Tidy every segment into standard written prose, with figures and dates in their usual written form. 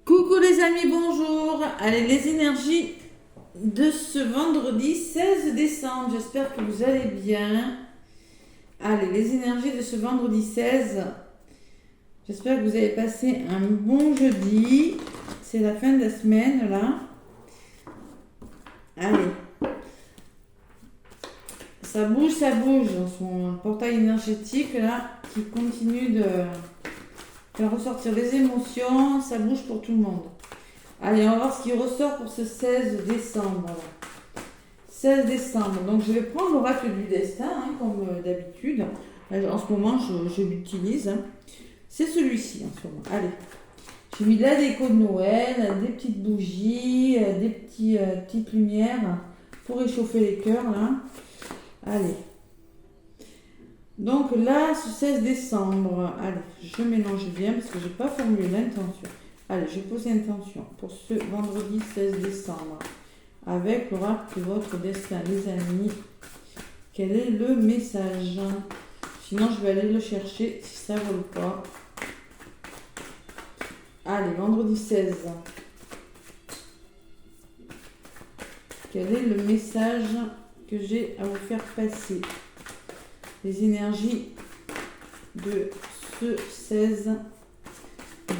Coucou les amis, bonjour. Allez, les énergies de ce vendredi 16 décembre. J'espère que vous allez bien. Allez, les énergies de ce vendredi 16. J'espère que vous avez passé un bon jeudi. C'est la fin de la semaine là. Allez. Ça bouge dans son portail énergétique là qui continue de faire ressortir les émotions. Ça bouge pour tout le monde. Allez, on va voir ce qui ressort pour ce 16 décembre. 16 décembre. Donc, je vais prendre l'oracle du destin, comme d'habitude. En ce moment, je l'utilise. C'est celui-ci, en ce moment. Allez. J'ai mis de la déco de Noël, des petites bougies, des petites lumières pour réchauffer les cœurs, là. Allez. Donc là, ce 16 décembre, allez, je mélange bien parce que je n'ai pas formulé l'intention. Allez, je pose l'intention pour ce vendredi 16 décembre avec l'oracle de votre destin, les amis. Quel est le message? Sinon, je vais aller le chercher si ça ne vole pas. Allez, vendredi 16. Quel est le message que j'ai à vous faire passer? Les énergies de ce 16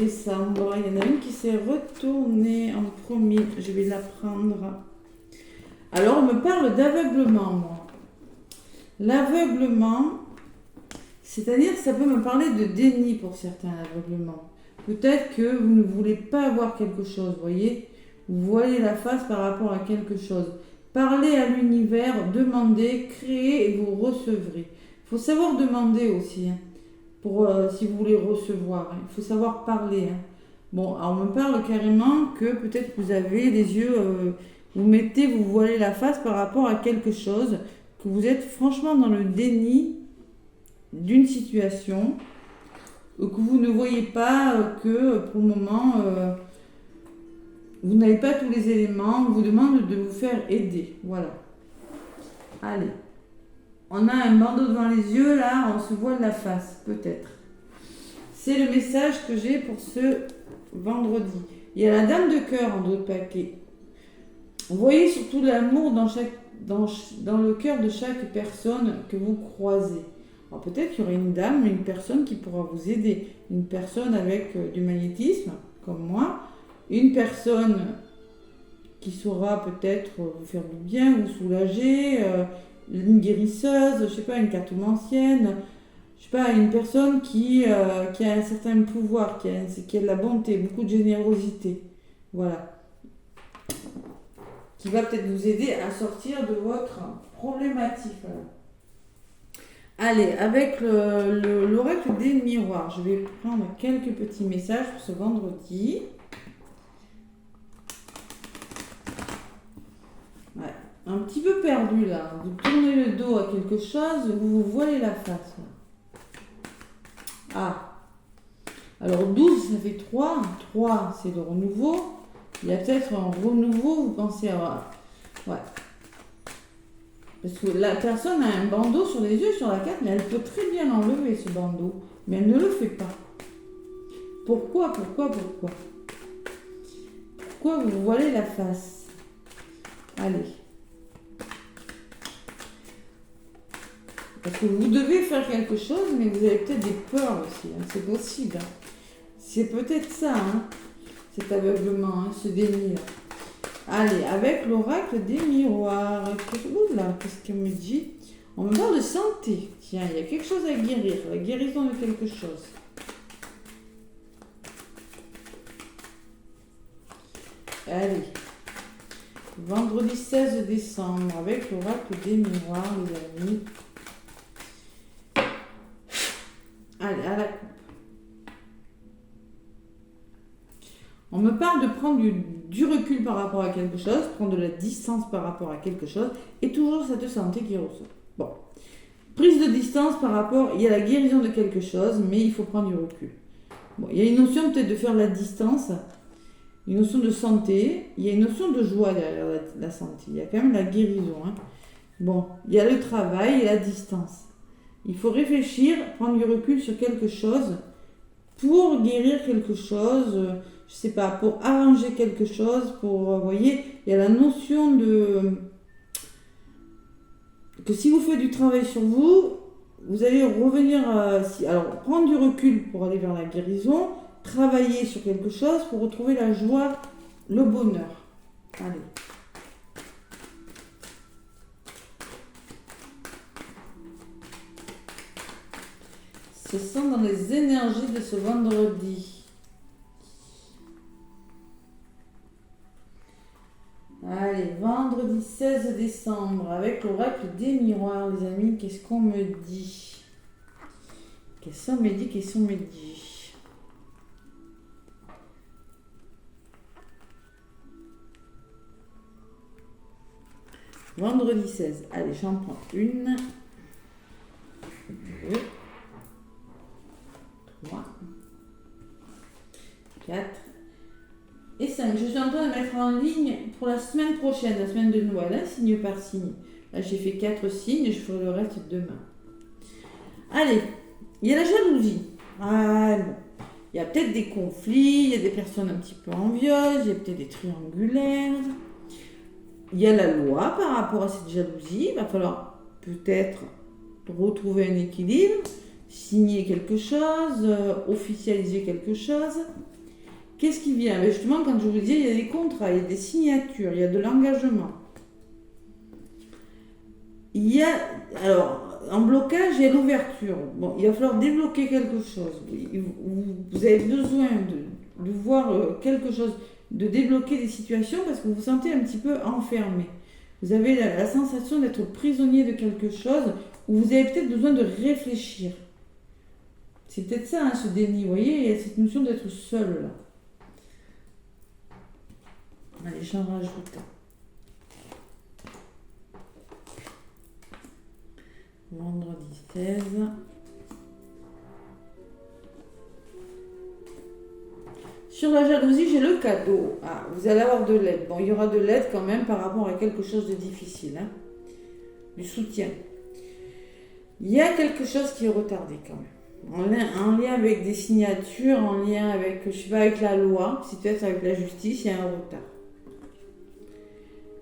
décembre. Il y en a une qui s'est retournée en premier. Je vais la prendre. Alors, on me parle d'aveuglement, moi. L'aveuglement, c'est-à-dire que ça peut me parler de déni pour certains, l'aveuglement. Peut-être que vous ne voulez pas avoir quelque chose, vous voyez. Vous voyez la face par rapport à quelque chose. Parlez à l'univers, demandez, créez et vous recevrez. Il faut savoir demander aussi, pour si vous voulez recevoir. Il faut savoir parler. Bon, alors on me parle carrément que peut-être vous avez les yeux, vous voilez la face par rapport à quelque chose, que vous êtes franchement dans le déni d'une situation, que vous ne voyez pas que pour le moment, vous n'avez pas tous les éléments, on vous demande de vous faire aider. Voilà. Allez. On a un bandeau devant les yeux, là, on se voile la face, peut-être. C'est le message que j'ai pour ce vendredi. Il y a la dame de cœur en d'autres paquets. Vous voyez surtout l'amour dans le cœur de chaque personne que vous croisez. Alors peut-être qu'il y aurait une dame, une personne qui pourra vous aider. Une personne avec du magnétisme, comme moi. Une personne qui saura peut-être vous faire du bien, vous soulager, une guérisseuse, je sais pas, une cartomancienne, je sais pas, une personne qui a un certain pouvoir, qui a de la bonté, beaucoup de générosité, voilà, qui va peut-être vous aider à sortir de votre problématique. Voilà. Allez, avec l'oracle des miroirs, je vais prendre quelques petits messages pour ce vendredi. Ouais. Un petit peu perdu là, vous tournez le dos à quelque chose, vous vous voilez la face. Ah, alors 12 ça fait 3, 3 c'est le renouveau, il y a peut-être un renouveau, vous pensez avoir. Ouais. Parce que la personne a un bandeau sur les yeux, sur la carte, mais elle peut très bien enlever ce bandeau, mais elle ne le fait pas. Pourquoi vous voilez la face? Allez. Parce que vous devez faire quelque chose, mais vous avez peut-être des peurs aussi. C'est possible. C'est peut-être ça, cet aveuglement, ce déni-là. Allez, avec l'oracle des miroirs. Qu'est-ce qu'on me dit? On me parle de santé. Tiens, il y a quelque chose à guérir. La guérison de quelque chose. Allez. Vendredi 16 décembre, avec l'oracle des miroirs, les amis. Allez, à la coupe. On me parle de prendre du recul par rapport à quelque chose, prendre de la distance par rapport à quelque chose, et toujours cette santé qui ressort. Bon. Prise de distance par rapport, il y a la guérison de quelque chose, mais il faut prendre du recul. Bon, il y a une notion peut-être de faire la distance, une notion de santé, il y a une notion de joie derrière la santé, il y a quand même la guérison. Bon, il y a le travail et la distance. Il faut réfléchir, prendre du recul sur quelque chose pour guérir quelque chose, je sais pas, pour arranger quelque chose, pour, vous voyez, il y a la notion de que si vous faites du travail sur vous, vous allez revenir, alors prendre du recul pour aller vers la guérison, travailler sur quelque chose pour retrouver la joie, le bonheur. Allez. Ce sont dans les énergies de ce vendredi. Allez, vendredi 16 décembre, avec l'oracle des miroirs, les amis, qu'est-ce qu'on me dit? Qu'est-ce qu'on me dit? Qu'est-ce qu'on me dit? Vendredi 16. Allez, j'en prends une. 2. 3. 4. Et 5. Je suis en train de mettre en ligne pour la semaine prochaine, la semaine de Noël, hein, signe par signe. Là, j'ai fait 4 signes et je ferai le reste demain. Allez, il y a la jalousie. Ah, bon. Il y a peut-être des conflits, il y a des personnes un petit peu envieuses, il y a peut-être des triangulaires. Il y a la loi par rapport à cette jalousie. Il va falloir peut-être retrouver un équilibre, signer quelque chose, officialiser quelque chose. Qu'est-ce qui vient? Justement, quand je vous dis, il y a des contrats, il y a des signatures, il y a de l'engagement. Il y a, alors, en blocage, il y a l'ouverture. Bon, il va falloir débloquer quelque chose. Vous avez besoin de voir quelque chose, de débloquer des situations parce que vous vous sentez un petit peu enfermé. Vous avez la sensation d'être prisonnier de quelque chose ou vous avez peut-être besoin de réfléchir. C'est peut-être ça, hein, ce déni. Vous voyez, il y a cette notion d'être seul, là. Allez, j'en rajoute. Vendredi 16. Sur la jalousie, j'ai le cadeau. Ah, vous allez avoir de l'aide. Bon, il y aura de l'aide quand même par rapport à quelque chose de difficile. Hein. Du soutien. Il y a quelque chose qui est retardé quand même. En lien avec des signatures, en lien avec, je sais pas, avec la loi, si peut-être avec la justice, il y a un retard.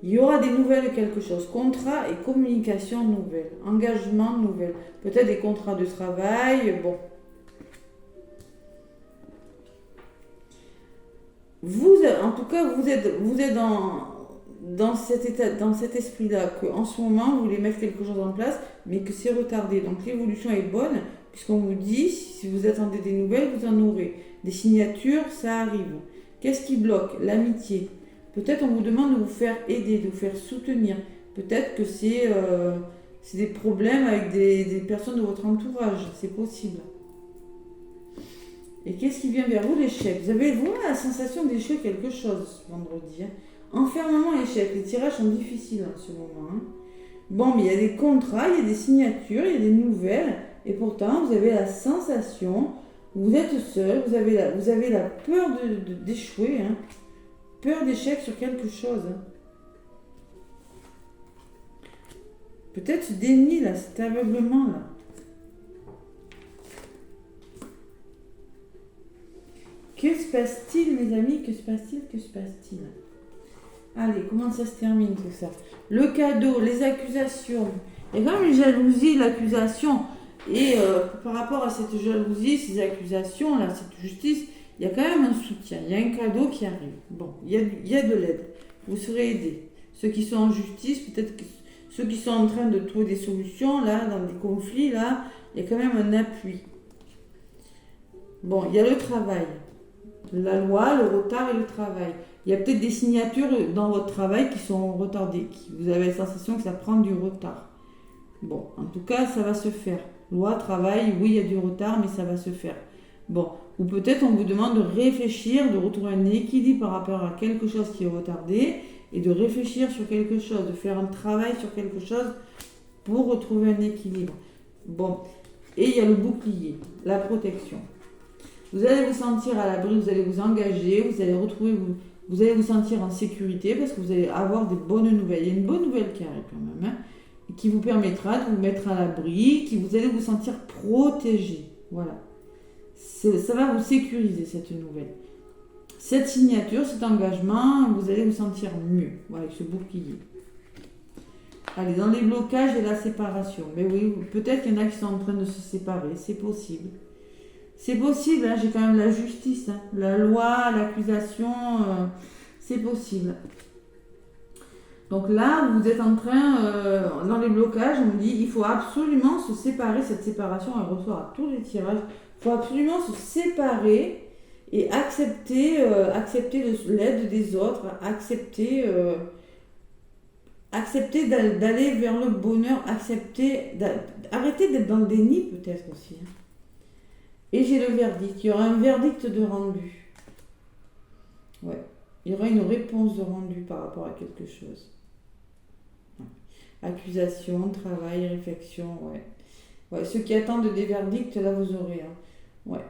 Il y aura des nouvelles quelque chose, contrat et communication nouvelles, engagement nouvelles, peut-être des contrats de travail, bon. Vous, en tout cas, vous êtes dans cet esprit-là, qu'en ce moment, vous voulez mettre quelque chose en place, mais que c'est retardé. Donc l'évolution est bonne, puisqu'on vous dit, si vous attendez des nouvelles, vous en aurez. Des signatures, ça arrive. Qu'est-ce qui bloque? L'amitié. Peut-être on vous demande de vous faire aider, de vous faire soutenir. Peut-être que c'est des problèmes avec des personnes de votre entourage. C'est possible. Et qu'est-ce qui vient vers vous? L'échec. Vous avez vraiment la sensation d'échec quelque chose ce vendredi. Hein. Enfermement, échec. Les tirages sont difficiles en ce moment. Hein. Bon, mais il y a des contrats, il y a des signatures, il y a des nouvelles. Et pourtant, vous avez la sensation, vous êtes seul, vous avez la peur d'échouer. Hein. Peur d'échec sur quelque chose. Peut-être ce déni là, cet aveuglement là. Que se passe-t-il mes amis? Que se passe-t-il? Que se passe-t-il? Allez, comment ça se termine tout ça? Le cadeau, les accusations. Il y a quand même une jalousie, l'accusation. Et par rapport à cette jalousie, ces accusations là, cette justice, il y a quand même un soutien, il y a un cadeau qui arrive. Bon, il y a de l'aide. Vous serez aidés. Ceux qui sont en justice, peut-être que ceux qui sont en train de trouver des solutions, là, dans des conflits, là, il y a quand même un appui. Bon, il y a le travail. La loi, le retard et le travail. Il y a peut-être des signatures dans votre travail qui sont retardées. Vous avez la sensation que ça prend du retard. Bon, en tout cas, ça va se faire. Loi, travail, oui, il y a du retard, mais ça va se faire. Bon, ou peut-être on vous demande de réfléchir, de retrouver un équilibre par rapport à quelque chose qui est retardé et de réfléchir sur quelque chose, de faire un travail sur quelque chose pour retrouver un équilibre. Bon, et il y a le bouclier, la protection. Vous allez vous sentir à l'abri, vous allez vous engager, vous allez vous sentir en sécurité parce que vous allez avoir des bonnes nouvelles. Il y a une bonne nouvelle qui arrive quand même, hein, qui vous permettra de vous mettre à l'abri, vous allez vous sentir protégé. Voilà. Ça va vous sécuriser cette nouvelle. cette signature, cet engagement, vous allez vous sentir mieux. Voilà, avec ce bouclier. Allez, dans les blocages et la séparation. Mais oui, peut-être qu'il y en a qui sont en train de se séparer, c'est possible. C'est possible, hein, j'ai quand même la justice, hein, la loi, l'accusation, c'est possible. Donc là, vous êtes en train, dans les blocages, on me dit, il faut absolument se séparer, cette séparation, elle ressort à tous les tirages, il faut absolument se séparer et accepter l'aide des autres, accepter d'aller vers le bonheur, arrêter d'être dans le déni peut-être aussi. Hein. Et j'ai le verdict, il y aura un verdict de rendu. Ouais, il y aura une réponse de rendu par rapport à quelque chose. Ouais. Accusation, travail, réflexion, ouais. Ouais, ceux qui attendent des verdicts, là vous aurez. Hein. Ouais.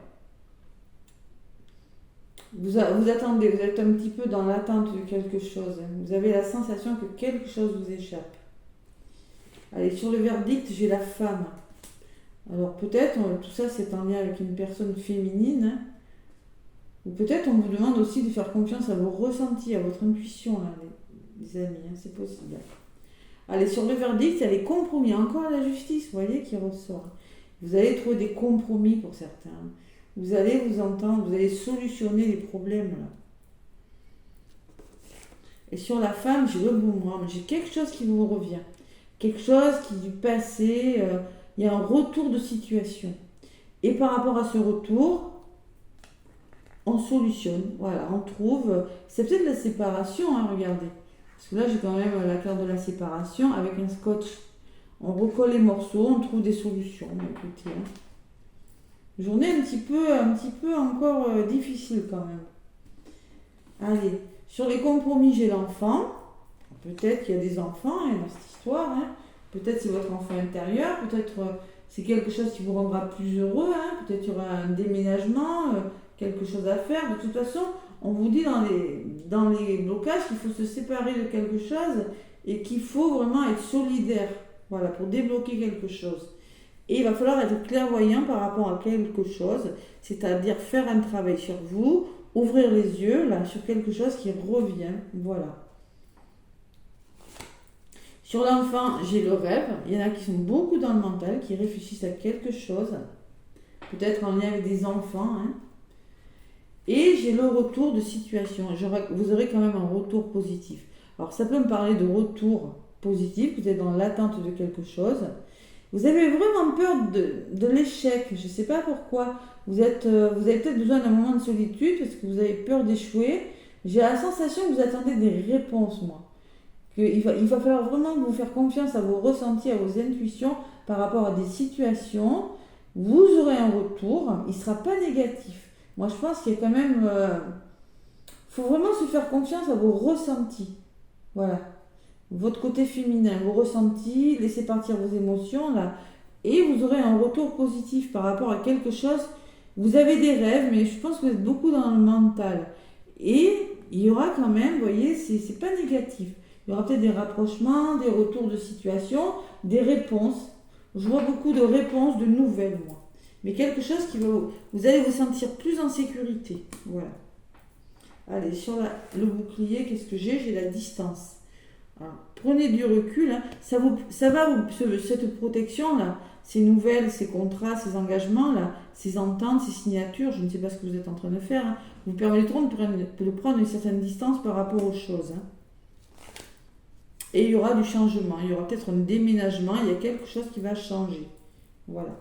Vous attendez, vous êtes un petit peu dans l'attente de quelque chose. Hein. Vous avez la sensation que quelque chose vous échappe. Allez, sur le verdict, j'ai la femme. Alors peut-être, tout ça c'est en lien avec une personne féminine, hein. Ou peut-être on vous demande aussi de faire confiance à vos ressentis, à votre intuition, là, les amis, hein, c'est possible. Allez, sur le verdict, il y a les compromis, encore la justice, vous voyez, qui ressort. Vous allez trouver des compromis pour certains. Vous allez vous entendre, vous allez solutionner les problèmes, là. Et sur la femme, j'ai le boomerang, j'ai quelque chose qui vous revient. Quelque chose qui est du passé, il y a un retour de situation. Et par rapport à ce retour, on solutionne, voilà, on trouve, c'est peut-être la séparation, hein, regardez. Parce que là, j'ai quand même la carte de la séparation avec un scotch. On recolle les morceaux, on trouve des solutions. Mais écoutez, hein. Journée un petit peu encore difficile quand même. Allez, sur les compromis, j'ai l'enfant. Peut-être qu'il y a des enfants hein, dans cette histoire, hein. Peut-être c'est votre enfant intérieur, peut-être c'est quelque chose qui vous rendra plus heureux, hein. Peut-être qu'il y aura un déménagement, quelque chose à faire. De toute façon, on vous dit dans les blocages qu'il faut se séparer de quelque chose et qu'il faut vraiment être solidaire, voilà, pour débloquer quelque chose. Et il va falloir être clairvoyant par rapport à quelque chose, c'est-à-dire faire un travail sur vous, ouvrir les yeux là sur quelque chose qui revient, voilà. Sur l'enfant, j'ai le rêve. Il y en a qui sont beaucoup dans le mental, qui réfléchissent à quelque chose, peut-être en lien avec des enfants. Hein. Et j'ai le retour de situation. Vous aurez quand même un retour positif. Alors ça peut me parler de retour positif, vous êtes dans l'attente de quelque chose. Vous avez vraiment peur de l'échec, je ne sais pas pourquoi. Vous avez peut-être besoin d'un moment de solitude parce que vous avez peur d'échouer. J'ai la sensation que vous attendez des réponses, moi. Il va falloir vraiment vous faire confiance à vos ressentis, à vos intuitions par rapport à des situations. Vous aurez un retour, il ne sera pas négatif. Moi, je pense qu'il y a quand même... faut vraiment se faire confiance à vos ressentis. Voilà. Votre côté féminin, vos ressentis, laissez partir vos émotions, là. Et vous aurez un retour positif par rapport à quelque chose. Vous avez des rêves, mais je pense que vous êtes beaucoup dans le mental. Et il y aura quand même, vous voyez, c'est pas négatif. Il y aura peut-être des rapprochements, des retours de situation, des réponses. Je vois beaucoup de réponses, de nouvelles, moi. Mais quelque chose qui va... Vous allez vous sentir plus en sécurité. Voilà. Allez, sur le bouclier, qu'est-ce que j'ai ? J'ai la distance. Alors, prenez du recul. Hein. Cette protection-là, ces nouvelles, ces contrats, ces engagements-là, ces ententes, ces signatures, je ne sais pas ce que vous êtes en train de faire, hein, vous permettront de prendre une certaine distance par rapport aux choses. Hein. Et il y aura du changement, il y aura peut-être un déménagement, il y a quelque chose qui va changer. Voilà.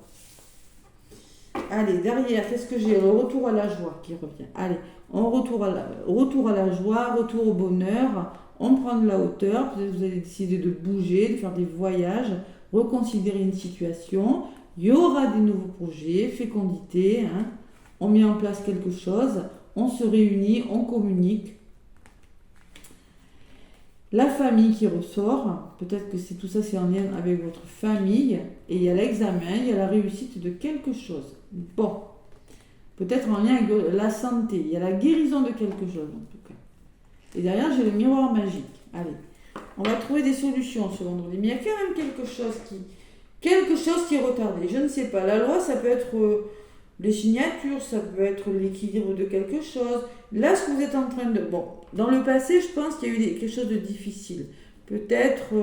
Allez, derrière, qu'est-ce que j'ai ? Le retour à la joie qui revient. Allez, retour à la joie, retour au bonheur, on prend de la hauteur, peut-être vous allez décider de bouger, de faire des voyages, reconsidérer une situation, il y aura des nouveaux projets, fécondité, hein. On met en place quelque chose, on se réunit, on communique. La famille qui ressort, peut-être que tout ça c'est en lien avec votre famille, et il y a l'examen, il y a la réussite de quelque chose. Bon, peut-être en lien avec la santé, il y a la guérison de quelque chose en tout cas. Et derrière j'ai le miroir magique. Allez, on va trouver des solutions ce vendredi, mais il y a quand même quelque chose qui est retardé. Je ne sais pas, la loi ça peut être Les signatures, ça peut être l'équilibre de quelque chose. Là, ce que vous êtes en train de... Bon, dans le passé, je pense qu'il y a eu quelque chose de difficile. Peut-être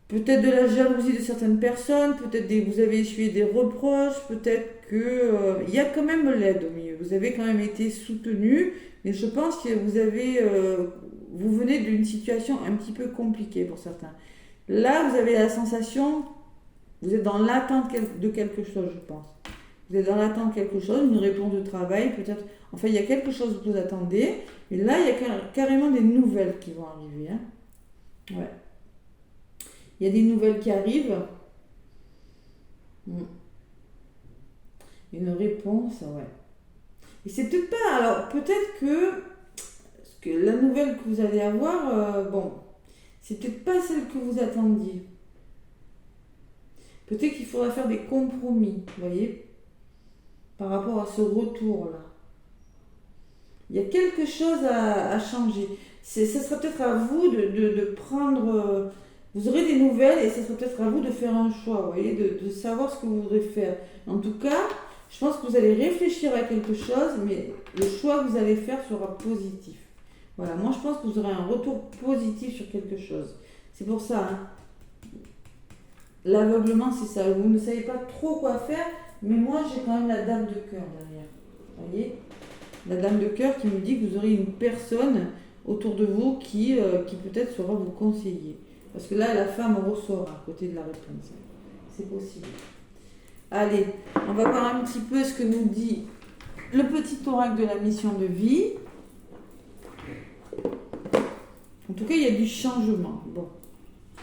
peut-être de la jalousie de certaines personnes, peut-être vous avez essuyé des reproches, peut-être que il y a quand même l'aide au milieu. Vous avez quand même été soutenu, mais je pense que vous venez d'une situation un petit peu compliquée pour certains. Là, vous avez la sensation, vous êtes dans l'attente de quelque chose, je pense. Vous êtes dans l'attente de quelque chose, une réponse de travail, peut-être. Enfin, il y a quelque chose que vous attendez, et là, il y a carrément des nouvelles qui vont arriver. Hein. Ouais. Il y a des nouvelles qui arrivent. Une réponse, ouais. Et c'est peut-être pas. Alors, peut-être que la nouvelle que vous allez avoir, bon, c'est peut-être pas celle que vous attendiez. Peut-être qu'il faudra faire des compromis, vous voyez, par rapport à ce retour-là. Il y a quelque chose à changer. Ça sera peut-être à vous de prendre... vous aurez des nouvelles et ça sera peut-être à vous de faire un choix, vous voyez, de savoir ce que vous voudrez faire. En tout cas, je pense que vous allez réfléchir à quelque chose, mais le choix que vous allez faire sera positif. Voilà, moi je pense que vous aurez un retour positif sur quelque chose. C'est pour ça, hein. L'aveuglement, c'est ça. Vous ne savez pas trop quoi faire, mais moi j'ai quand même la dame de cœur derrière. Vous voyez ? La dame de cœur qui me dit que vous aurez une personne autour de vous qui peut-être saura vous conseiller. Parce que là, la femme ressort à côté de la réponse. C'est possible. Allez, on va voir un petit peu ce que nous dit le petit oracle de la mission de vie. En tout cas, il y a du changement. Bon,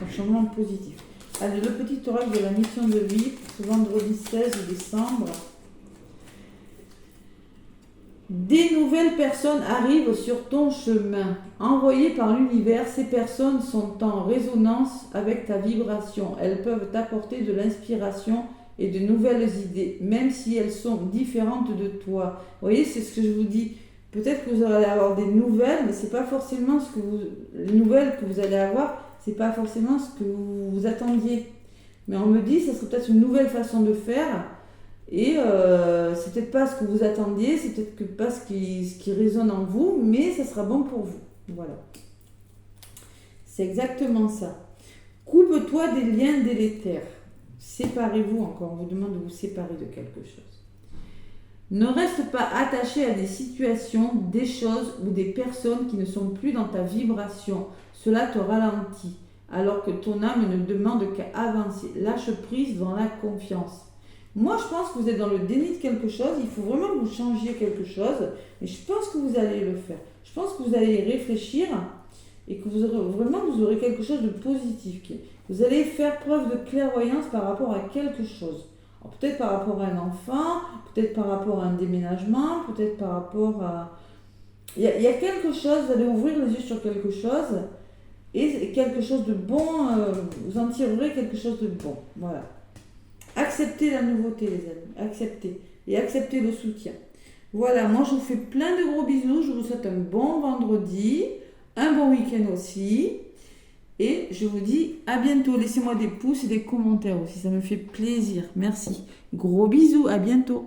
un changement positif. Allez, le petit oracle de la mission de vie pour ce vendredi 16 décembre. Des nouvelles personnes arrivent sur ton chemin. Envoyées par l'univers, ces personnes sont en résonance avec ta vibration. Elles peuvent t'apporter de l'inspiration et de nouvelles idées, même si elles sont différentes de toi. Vous voyez, c'est ce que je vous dis. Peut-être que vous allez avoir des nouvelles, mais c'est pas forcément les nouvelles que vous allez avoir, c'est pas forcément ce que vous attendiez. Mais on me dit, ça serait peut-être une nouvelle façon de faire. Et c'est peut-être pas ce que vous attendiez, c'est peut-être que pas ce qui résonne en vous, mais ça sera bon pour vous. Voilà. C'est exactement ça. Coupe-toi des liens délétères. Séparez-vous encore. On vous demande de vous séparer de quelque chose. Ne reste pas attaché à des situations, des choses ou des personnes qui ne sont plus dans ta vibration. Cela te ralentit, alors que ton âme ne demande qu'à avancer. Lâche prise dans la confiance. Moi, je pense que vous êtes dans le déni de quelque chose. Il faut vraiment que vous changiez quelque chose. Et je pense que vous allez le faire. Je pense que vous allez y réfléchir et que vous aurez quelque chose de positif. Vous allez faire preuve de clairvoyance par rapport à quelque chose. Alors, peut-être par rapport à un enfant, peut-être par rapport à un déménagement, peut-être par rapport à... Il y a quelque chose, vous allez ouvrir les yeux sur quelque chose et quelque chose de bon, vous en tirerez quelque chose de bon. Voilà. Acceptez la nouveauté, les amis. Acceptez. Et acceptez le soutien. Voilà, moi je vous fais plein de gros bisous. Je vous souhaite un bon vendredi, un bon week-end aussi. Et je vous dis à bientôt. Laissez-moi des pouces et des commentaires aussi. Ça me fait plaisir. Merci. Gros bisous. À bientôt.